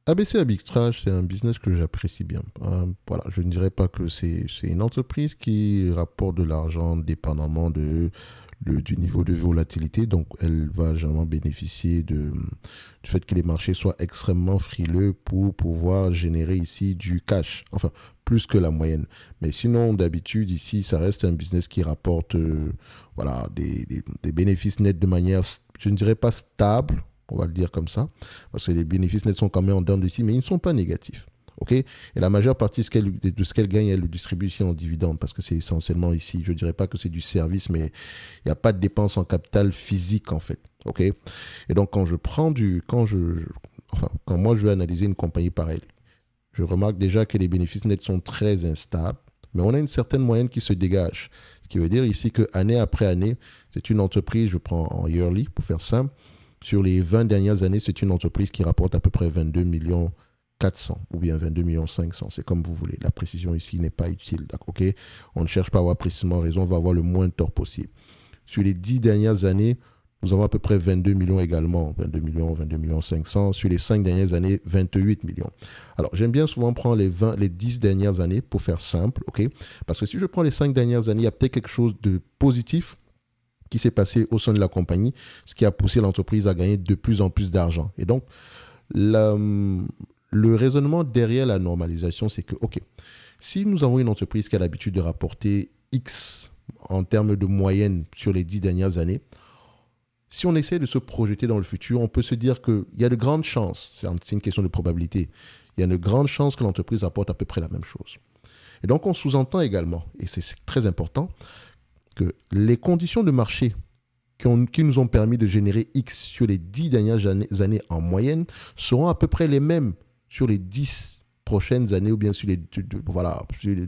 ABC Arbitrage, c'est un business que j'apprécie bien. Voilà, je ne dirais pas que c'est une entreprise qui rapporte de l'argent dépendamment du niveau de volatilité. Donc, elle va jamais bénéficier du fait que les marchés soient extrêmement frileux pour pouvoir générer ici du cash. Enfin, plus que la moyenne. Mais sinon, d'habitude, ici, ça reste un business qui rapporte voilà, des bénéfices nets de manière, je ne dirais pas stable, on va le dire comme ça, parce que les bénéfices nets sont quand même en dents de scie, mais ils ne sont pas négatifs. OK? Et la majeure partie de ce qu'elle gagne, elle le distribue ici en dividende, parce que c'est essentiellement ici, je ne dirais pas que c'est du service, mais il n'y a pas de dépenses en capital physique, en fait. OK? Et donc, quand moi je vais analyser une compagnie pareille, je remarque déjà que les bénéfices nets sont très instables, mais on a une certaine moyenne qui se dégage. Ce qui veut dire ici que année après année, c'est une entreprise, je prends en yearly pour faire simple, sur les 20 dernières années, c'est une entreprise qui rapporte à peu près 22 millions 400 ou bien 22 millions 500. C'est comme vous voulez. La précision ici n'est pas utile. OK? On ne cherche pas à avoir précisément raison, on va avoir le moins de tort possible. Sur les 10 dernières années, nous avons à peu près 22 millions également, 22 millions, 22 millions 500. Sur les 5 dernières années, 28 millions. Alors, j'aime bien souvent prendre les 10 dernières années pour faire simple, OK? Parce que si je prends les 5 dernières années, il y a peut-être quelque chose de positif qui s'est passé au sein de la compagnie, ce qui a poussé l'entreprise à gagner de plus en plus d'argent. Et donc, le raisonnement derrière la normalisation, c'est que, OK, si nous avons une entreprise qui a l'habitude de rapporter X en termes de moyenne sur les 10 dernières années, si on essaie de se projeter dans le futur, on peut se dire qu'il y a de grandes chances, c'est une question de probabilité, il y a de grandes chances que l'entreprise apporte à peu près la même chose. Et donc, on sous-entend également, et c'est très important, que les conditions de marché qui nous ont permis de générer X sur les 10 dernières années en moyenne seront à peu près les mêmes sur les 10 prochaines années ou bien voilà,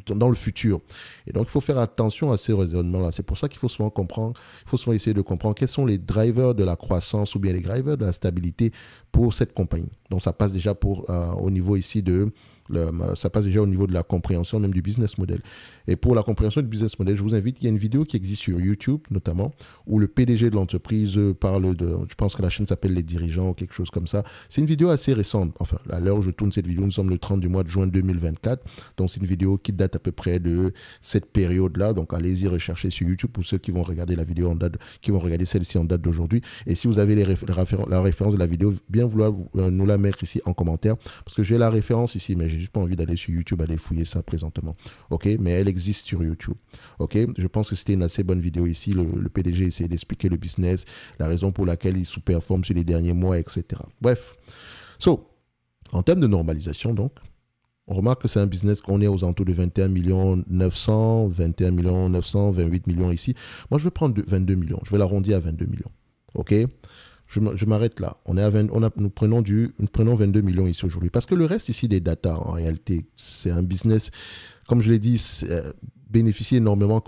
dans le futur. Et donc, il faut faire attention à ces raisonnements-là. C'est pour ça qu'il faut souvent comprendre, il faut souvent essayer de comprendre quels sont les drivers de la croissance ou bien les drivers de la stabilité pour cette compagnie. Donc, ça passe déjà au niveau ici ça passe déjà au niveau de la compréhension même du business model. Et pour la compréhension du business model, je vous invite, il y a une vidéo qui existe sur YouTube notamment, où le PDG de l'entreprise parle je pense que la chaîne s'appelle Les Dirigeants ou quelque chose comme ça. C'est une vidéo assez récente. Enfin, à l'heure où je tourne cette vidéo, nous sommes le 30 du mois de juin 2024. Donc, c'est une vidéo qui date à peu près de cette période-là. Donc, allez-y rechercher sur YouTube pour ceux qui vont regarder la vidéo qui vont regarder celle-ci en date d'aujourd'hui. Et si vous avez la référence de la vidéo, bien vouloir nous la mettre ici en commentaire, parce que j'ai la référence ici, mais j'ai juste pas envie d'aller sur YouTube, aller fouiller ça présentement. OK? Mais elle existe sur YouTube. OK? Je pense que c'était une assez bonne vidéo ici. Le PDG essaie d'expliquer le business, la raison pour laquelle il sous-performe sur les derniers mois, etc. Bref. En termes de normalisation, donc, on remarque que c'est un business qu'on est aux alentours de 21 millions 900, 21 millions 900, 28 millions ici. Moi, je vais prendre 22 millions. Je vais l'arrondir à 22 millions. OK? Je m'arrête là. Nous prenons 22 millions ici aujourd'hui. Parce que le reste ici des data, en réalité, c'est un business, comme je l'ai dit, bénéficie énormément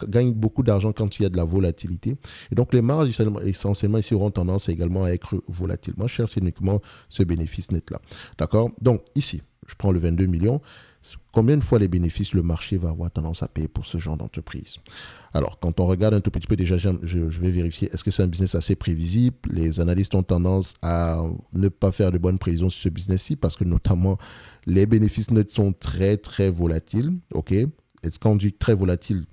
gagne beaucoup d'argent quand il y a de la volatilité. Et donc, les marges, essentiellement, ici, auront tendance également à être volatiles. Moi, je cherche uniquement ce bénéfice net-là. D'accord? Donc, ici, je prends le 22 millions. Combien de fois les bénéfices le marché va avoir tendance à payer pour ce genre d'entreprise? Alors, quand on regarde un tout petit peu, déjà, je vais vérifier, est-ce que c'est un business assez prévisible? Les analystes ont tendance à ne pas faire de bonnes prévisions sur ce business-ci parce que notamment, les bénéfices nets sont très, très volatiles. OK? Et quand on dit très volatile,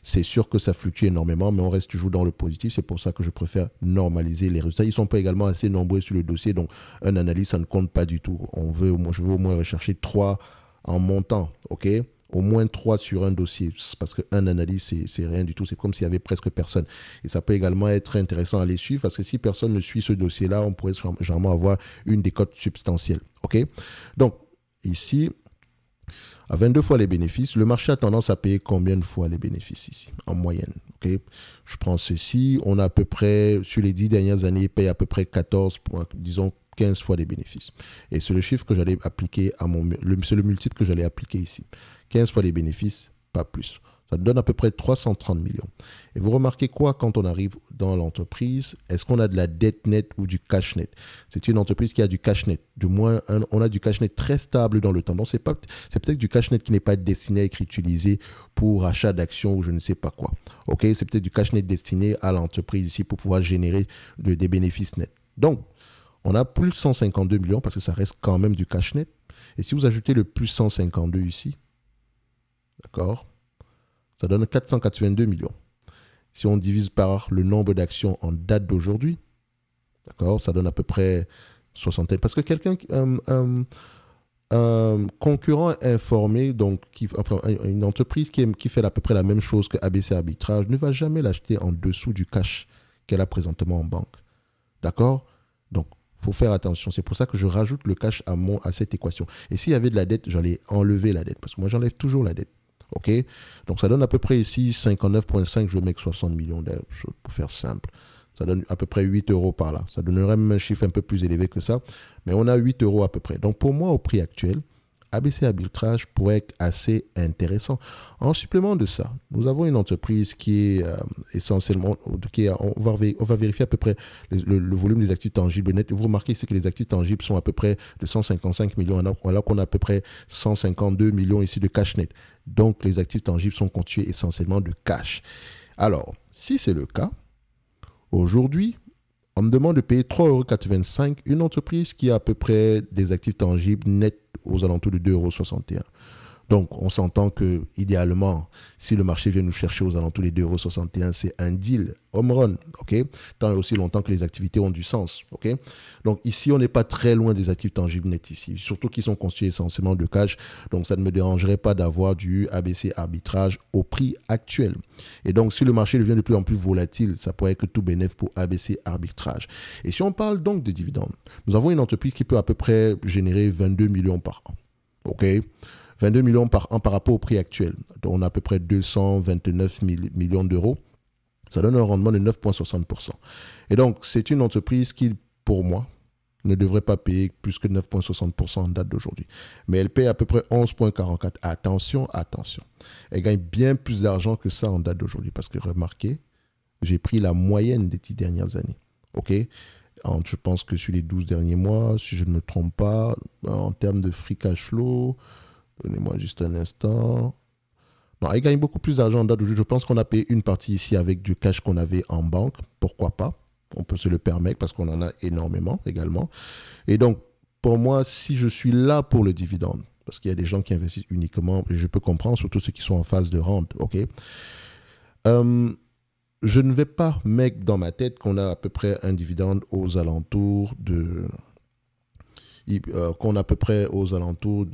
c'est sûr que ça fluctue énormément, mais on reste toujours dans le positif. C'est pour ça que je préfère normaliser les résultats. Ils ne sont pas également assez nombreux sur le dossier, donc un analyse, ça ne compte pas du tout. Je veux au moins rechercher 3 en montant, OK? Au moins 3 sur un dossier, parce qu'un analyse, c'est rien du tout. C'est comme s'il y avait presque personne. Et ça peut également être intéressant à les suivre, parce que si personne ne suit ce dossier-là, on pourrait généralement avoir une décote substantielle, OK? Donc, ici, à 22 fois les bénéfices, le marché a tendance à payer combien de fois les bénéfices ici, en moyenne? Okay? Je prends ceci, on a à peu près, sur les 10 dernières années, il paye à peu près 14, disons 15 fois les bénéfices. Et c'est le chiffre que j'allais appliquer c'est le multiple que j'allais appliquer ici. 15 fois les bénéfices, pas plus. Ça donne à peu près 330 millions. Et vous remarquez quoi quand on arrive dans l'entreprise? Est-ce qu'on a de la dette nette ou du cash net? C'est une entreprise qui a du cash net. Du moins, on a du cash net très stable dans le temps. Donc, c'est peut-être du cash net qui n'est pas destiné à être utilisé pour achat d'actions ou je ne sais pas quoi. OK? C'est peut-être du cash net destiné à l'entreprise ici pour pouvoir générer des bénéfices nets. Donc, On a plus 152 millions parce que ça reste quand même du cash net. Et si vous ajoutez le plus 152 ici, d'accord, ça donne 482 millions. Si on divise par le nombre d'actions en date d'aujourd'hui, d'accord, ça donne à peu près 60. Parce que quelqu'un, un concurrent informé, donc enfin, une entreprise qui fait à peu près la même chose que ABC Arbitrage, ne va jamais l'acheter en dessous du cash qu'elle a présentement en banque. D'accord? Donc, il faut faire attention. C'est pour ça que je rajoute le cash à cette équation. Et s'il y avait de la dette, j'allais enlever la dette. Parce que moi, j'enlève toujours la dette. OK? Donc, ça donne à peu près ici 59,5. Je mets 60 millions d'euros pour faire simple. Ça donne à peu près 8 euros par là. Ça donnerait même un chiffre un peu plus élevé que ça. Mais on a 8 euros à peu près. Donc, pour moi, au prix actuel, ABC Arbitrage pourrait être assez intéressant. En supplément de ça, nous avons une entreprise qui est essentiellement, on va vérifier à peu près le volume des actifs tangibles nets. Vous remarquez ici que les actifs tangibles sont à peu près de 155 millions, alors qu'on a à peu près 152 millions ici de cash net. Donc, les actifs tangibles sont constitués essentiellement de cash. Alors, si c'est le cas, aujourd'hui, on me demande de payer 3,85 € une entreprise qui a à peu près des actifs tangibles nets aux alentours de 2,61 €. Donc, on s'entend que, idéalement, si le marché vient nous chercher aux alentours des 2,61 €, c'est un deal home run, ok? Tant et aussi longtemps que les activités ont du sens, ok? Donc, ici, on n'est pas très loin des actifs tangibles nets ici, surtout qu'ils sont constitués essentiellement de cash. Donc, ça ne me dérangerait pas d'avoir du ABC Arbitrage au prix actuel. Et donc, si le marché devient de plus en plus volatile, ça pourrait être tout bénéfice pour ABC Arbitrage. Et si on parle donc de dividendes, nous avons une entreprise qui peut à peu près générer 22 millions par an, ok? 22 millions par an par rapport au prix actuel. Donc, on a à peu près 229 millions d'euros. Ça donne un rendement de 9,60%. Et donc, c'est une entreprise qui, pour moi, ne devrait pas payer plus que 9,60% en date d'aujourd'hui. Mais elle paye à peu près 11,44. Attention, attention. Elle gagne bien plus d'argent que ça en date d'aujourd'hui. Parce que remarquez, j'ai pris la moyenne des 10 dernières années. OK? Je pense que sur les 12 derniers mois, si je ne me trompe pas, en termes de free cash flow... Donnez-moi juste un instant. Non, elle gagne beaucoup plus d'argent en date d'aujourd'hui. Je pense qu'on a payé une partie ici avec du cash qu'on avait en banque. Pourquoi pas? On peut se le permettre parce qu'on en a énormément également. Et donc, pour moi, si je suis là pour le dividende, parce qu'il y a des gens qui investissent uniquement, et je peux comprendre, surtout ceux qui sont en phase de rente, ok? Je ne vais pas mettre dans ma tête qu'on a à peu près un dividende aux alentours de... qu'on a à peu près aux alentours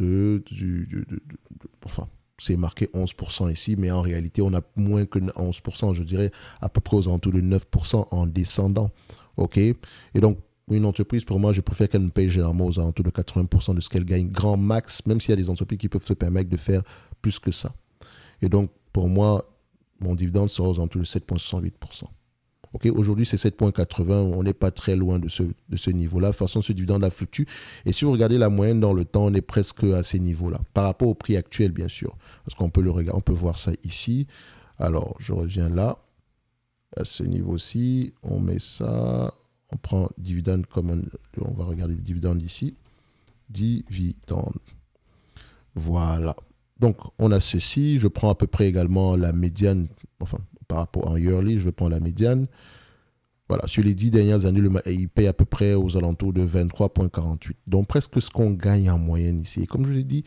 enfin, c'est marqué 11% ici, mais en réalité, on a moins que 11%, je dirais à peu près aux alentours de 9% en descendant. OK? Et donc, une entreprise, pour moi, je préfère qu'elle me paye généralement aux alentours de 80% de ce qu'elle gagne grand max, même s'il y a des entreprises qui peuvent se permettre de faire plus que ça. Et donc, pour moi, mon dividende sera aux alentours de 7,68%. Okay, aujourd'hui, c'est 7,80. On n'est pas très loin de ce niveau-là. De toute façon, ce dividende-là fluctue. Et si vous regardez la moyenne dans le temps, on est presque à ces niveaux-là. Par rapport au prix actuel, bien sûr. Parce qu'on peut le regarder, on peut voir ça ici. Alors, je reviens là. À ce niveau-ci, on met ça. On prend dividende comme on va regarder le dividende ici. Dividende. Voilà. Donc, on a ceci. Je prends à peu près également la médiane. Enfin, par rapport en yearly, je prends la médiane. Voilà, sur les 10 dernières années, il paye à peu près aux alentours de 23,48. Donc, presque ce qu'on gagne en moyenne ici. Et comme je l'ai dit,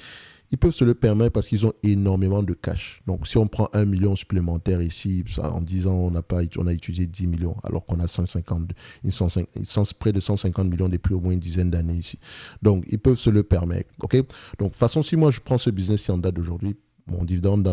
ils peuvent se le permettre parce qu'ils ont énormément de cash. Donc, si on prend 1 million supplémentaire ici, en 10 ans, on a utilisé 10 millions, alors qu'on a près de 150 millions depuis au moins une dizaine d'années ici. Donc, ils peuvent se le permettre. OK? Donc, de toute façon, si moi, je prends ce business en date d'aujourd'hui, mon dividende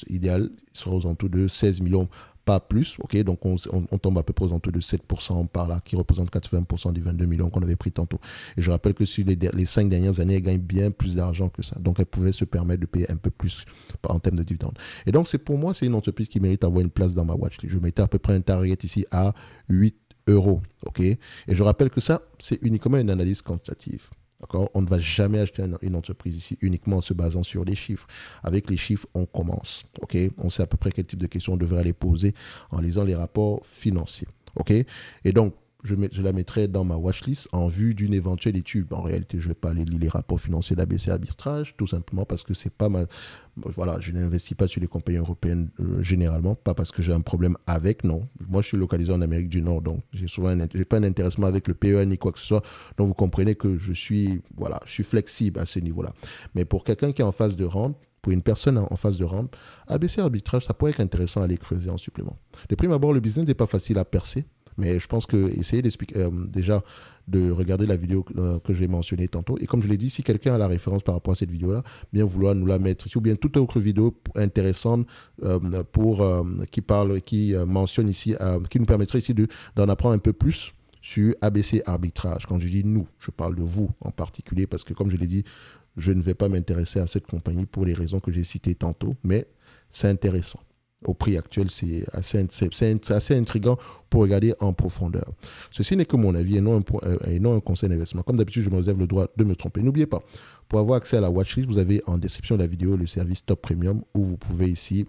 idéal sera aux alentours de 16 millions, pas plus. Okay? Donc, on tombe à peu près aux alentours de 7% par là, qui représente 80% des 22 millions qu'on avait pris tantôt. Et je rappelle que sur les 5 dernières années, elle gagne bien plus d'argent que ça. Donc, elle pouvait se permettre de payer un peu plus en termes de dividendes. Et donc, pour moi, c'est une entreprise qui mérite d'avoir une place dans ma watchlist. Je mettais à peu près un target ici à 8 €. Okay? Et je rappelle que ça, c'est uniquement une analyse quantitative. D'accord? On ne va jamais acheter une entreprise ici uniquement en se basant sur les chiffres. Avec les chiffres, on commence. Okay? On sait à peu près quel type de questions on devrait aller poser en lisant les rapports financiers. Okay? Et donc, je la mettrai dans ma watchlist en vue d'une éventuelle étude. En réalité, je ne vais pas aller lire les rapports financiers d'ABC Arbitrage, tout simplement parce que c'est pas voilà, je n'investis pas sur les compagnies européennes généralement, pas parce que j'ai un problème avec, non. Moi, je suis localisé en Amérique du Nord, donc j'ai pas un intéressement avec le PEA ni quoi que ce soit. Donc, vous comprenez que je suis flexible à ce niveau-là. Mais pour quelqu'un qui est en phase de rente, pour une personne en phase de rente, ABC Arbitrage, ça pourrait être intéressant à aller creuser en supplément. De prime abord, le business n'est pas facile à percer. Mais je pense que essayer d'expliquer déjà de regarder la vidéo que j'ai mentionnée tantôt. Et comme je l'ai dit, si quelqu'un a la référence par rapport à cette vidéo-là, bien vouloir nous la mettre ici, ou bien toute autre vidéo intéressante qui mentionne ici, qui nous permettrait ici d'en apprendre un peu plus sur ABC Arbitrage. Quand je dis nous, je parle de vous en particulier, parce que comme je l'ai dit, je ne vais pas m'intéresser à cette compagnie pour les raisons que j'ai citées tantôt, mais c'est intéressant. Au prix actuel, c'est assez intriguant pour regarder en profondeur. Ceci n'est que mon avis et non un conseil d'investissement. Comme d'habitude, je me réserve le droit de me tromper. N'oubliez pas, pour avoir accès à la watchlist, vous avez en description de la vidéo le service Top Premium où vous pouvez ici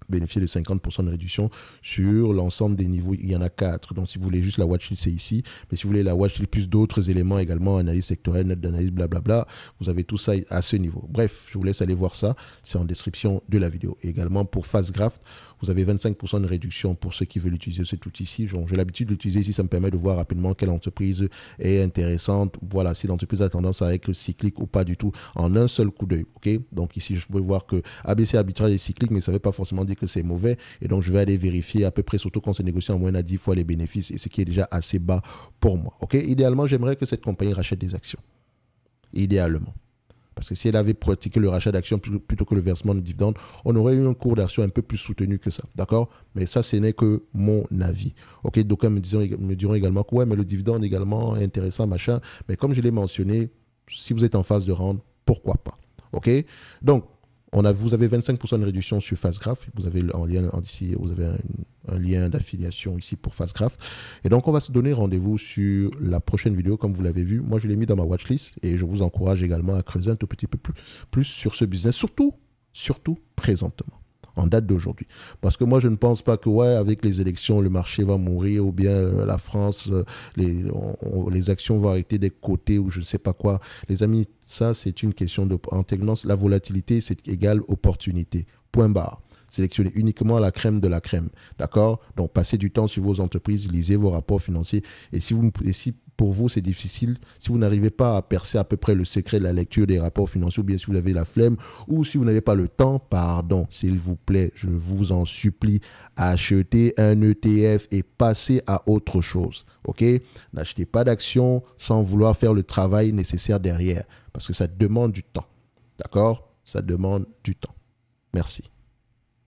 bénéficier de 50% de réduction sur l'ensemble des niveaux. Il y en a 4. Donc, si vous voulez juste la watchlist, c'est ici. Mais si vous voulez la watchlist plus d'autres éléments également, analyse sectorielle, note d'analyse, blablabla, vous avez tout ça à ce niveau. Bref, je vous laisse aller voir ça. C'est en description de la vidéo. Et également, pour FastGraft, vous avez 25% de réduction pour ceux qui veulent utiliser cet outil-ci. J'ai l'habitude de l'utiliser ici. Ça me permet de voir rapidement quelle entreprise est intéressante. Voilà, si l'entreprise a tendance à être cyclique ou pas du tout en un seul coup d'œil. Okay? Donc ici, je peux voir que ABC Arbitrage est cyclique, mais ça ne veut pas forcément dire que c'est mauvais. Et donc, je vais aller vérifier à peu près, surtout quand c'est négocié en moyenne à 10 fois les bénéfices, et ce qui est déjà assez bas pour moi. Okay? Idéalement, j'aimerais que cette compagnie rachète des actions. Idéalement. Parce que si elle avait pratiqué le rachat d'actions plutôt que le versement de dividendes, on aurait eu un cours d'action un peu plus soutenu que ça. D'accord? Mais ça, ce n'est que mon avis. OK? Donc, me diront également que ouais, mais le dividende également est intéressant, machin. Mais comme je l'ai mentionné, si vous êtes en phase de rente, pourquoi pas? OK? Donc, vous avez 25% de réduction sur FastGraft. Vous avez ici, vous avez un lien d'affiliation ici pour FastGraft. Et donc, on va se donner rendez-vous sur la prochaine vidéo, comme vous l'avez vu. Moi, je l'ai mis dans ma watchlist et je vous encourage également à creuser un tout petit peu plus sur ce business, surtout présentement, en date d'aujourd'hui. Parce que moi, je ne pense pas que, ouais, avec les élections, le marché va mourir ou bien la France, les actions vont arrêter d'être cotées ou je ne sais pas quoi. Les amis, ça, c'est une question d'intelligence. La volatilité, c'est égal opportunité. Point barre. Sélectionnez uniquement la crème de la crème. D'accord? Donc, passez du temps sur vos entreprises, lisez vos rapports financiers. Et si pour vous, c'est difficile, si vous n'arrivez pas à percer à peu près le secret de la lecture des rapports financiers, ou bien si vous avez la flemme, ou si vous n'avez pas le temps, pardon, s'il vous plaît, je vous en supplie, achetez un ETF et passez à autre chose. OK? N'achetez pas d'actions sans vouloir faire le travail nécessaire derrière, parce que ça demande du temps. D'accord? Ça demande du temps. Merci.